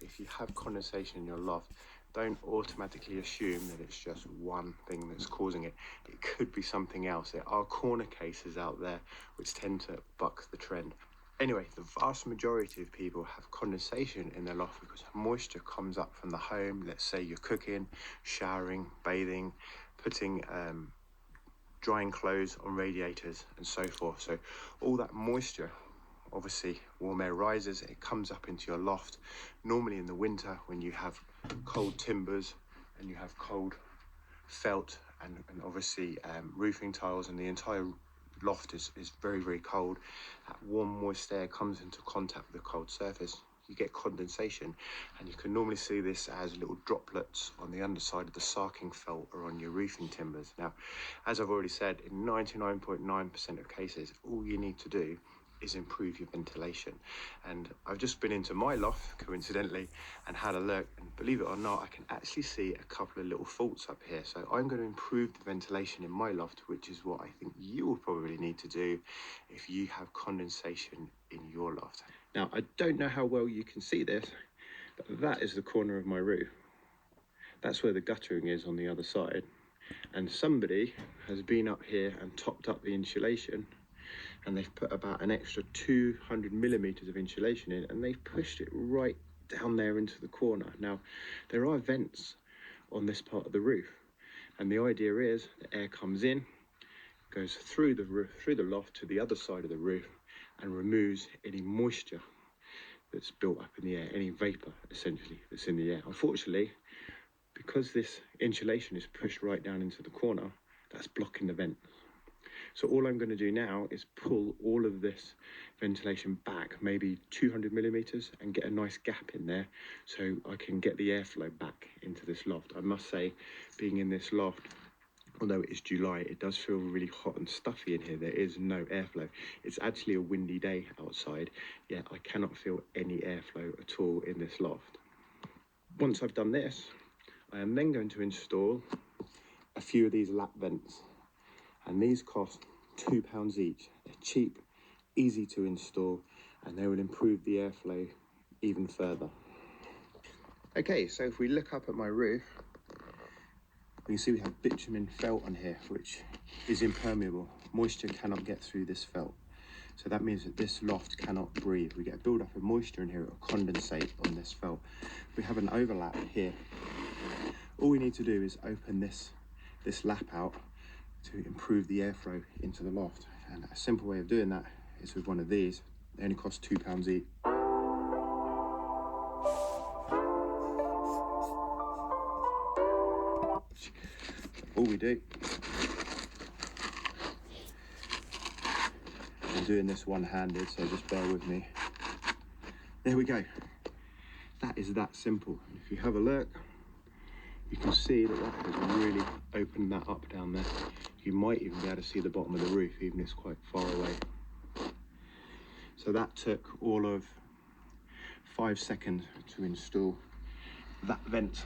if you have condensation in your loft, don't automatically assume that it's just one thing that's causing it. It could be something else. There are corner cases out there which tend to buck the trend. Anyway, the vast majority of people have condensation in their loft because moisture comes up from the home. Let's say you're cooking, showering, bathing, putting drying clothes on radiators and so forth. So all that moisture, obviously warm air rises, it comes up into your loft. Normally in the winter when you have cold timbers and you have cold felt and obviously roofing tiles, and the entire loft is very, very cold, that warm moist air comes into contact with the cold surface, you get condensation, and you can normally see this as little droplets on the underside of the sarking felt or on your roofing timbers. Now, as I've already said, in 99.9% of cases, all you need to do is improve your ventilation. And I've just been into my loft, coincidentally, and had a look, and believe it or not, I can actually see a couple of little faults up here. So I'm going to improve the ventilation in my loft, which is what I think you will probably need to do if you have condensation in your loft. Now, I don't know how well you can see this, but that is the corner of my roof. That's where the guttering is on the other side. And somebody has been up here and topped up the insulation, and they've put about an extra 200 millimeters of insulation in, and they've pushed it right down there into the corner. Now, there are vents on this part of the roof, and the idea is the air comes in, goes through the roof, through the loft to the other side of the roof, and removes any moisture that's built up in the air, any vapor essentially that's in the air. Unfortunately, because this insulation is pushed right down into the corner, that's blocking the vent. So all I'm going to do now is pull all of this ventilation back, maybe 200 millimeters, and get a nice gap in there so I can get the airflow back into this loft. I must say, being in this loft, although it is July, it does feel really hot and stuffy in here. There is no airflow. It's actually a windy day outside, yet I cannot feel any airflow at all in this loft. Once I've done this, I am then going to install a few of these lap vents. And these cost £2 each. They're cheap, easy to install, and they will improve the airflow even further. Okay, so if we look up at my roof, we can see we have bitumen felt on here, which is impermeable. Moisture cannot get through this felt. So that means that this loft cannot breathe. We get a build-up of moisture in here, it will condensate on this felt. We have an overlap here. All we need to do is open this lap out to improve the airflow into the loft. And a simple way of doing that is with one of these. They only cost £2 each. All we do, I'm doing this one-handed, so just bear with me. There we go. That is that simple. And if you have a look, you can see that has really opened that up down there. You might even be able to see the bottom of the roof, even if it's quite far away. So that took all of 5 seconds to install that vent,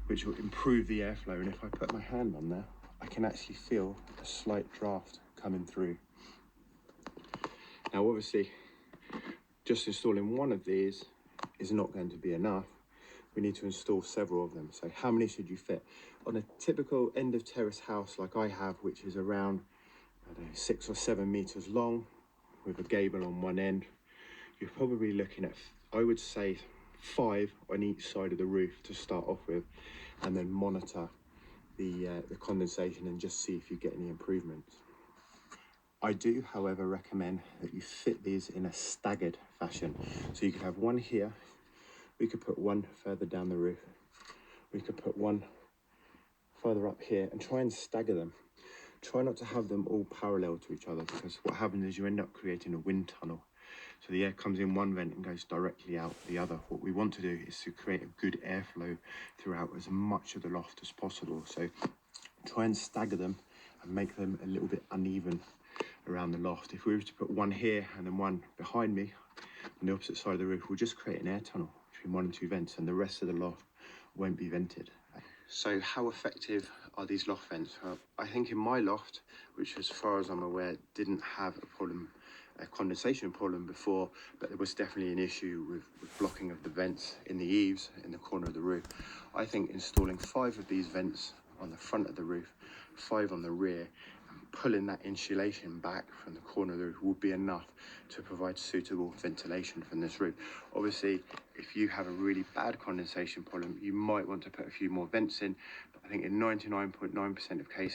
which will improve the airflow. And if I put my hand on there, I can actually feel a slight draft coming through. Now, obviously, just installing one of these is not going to be enough. We need to install several of them. So how many should you fit? On a typical end of terrace house like I have, which is around, I don't know, 6 or 7 meters long with a gable on one end, you're probably looking at, I would say, 5 on each side of the roof to start off with, and then monitor the condensation and just see if you get any improvements. I do, however, recommend that you fit these in a staggered fashion. So you could have one here, we could put one further down the roof, we could put one further up here, and try and stagger them. Try not to have them all parallel to each other, because what happens is you end up creating a wind tunnel. So the air comes in one vent and goes directly out the other. What we want to do is to create a good airflow throughout as much of the loft as possible. So try and stagger them and make them a little bit uneven around the loft. If we were to put one here and then one behind me on the opposite side of the roof, we'll just create an air tunnel between 1 and 2 vents, and the rest of the loft won't be vented. So how effective are these loft vents? Well, I think in my loft, which as far as I'm aware didn't have a problem a condensation problem before, but there was definitely an issue with blocking of the vents in the eaves in the corner of the roof. I think installing 5 of these vents on the front of the roof, 5 on the rear, and pulling that insulation back from the corner of the roof would be enough to provide suitable ventilation from this roof. Obviously, if you have a really bad condensation problem, you might want to put a few more vents in, but I think in 99.9% of cases,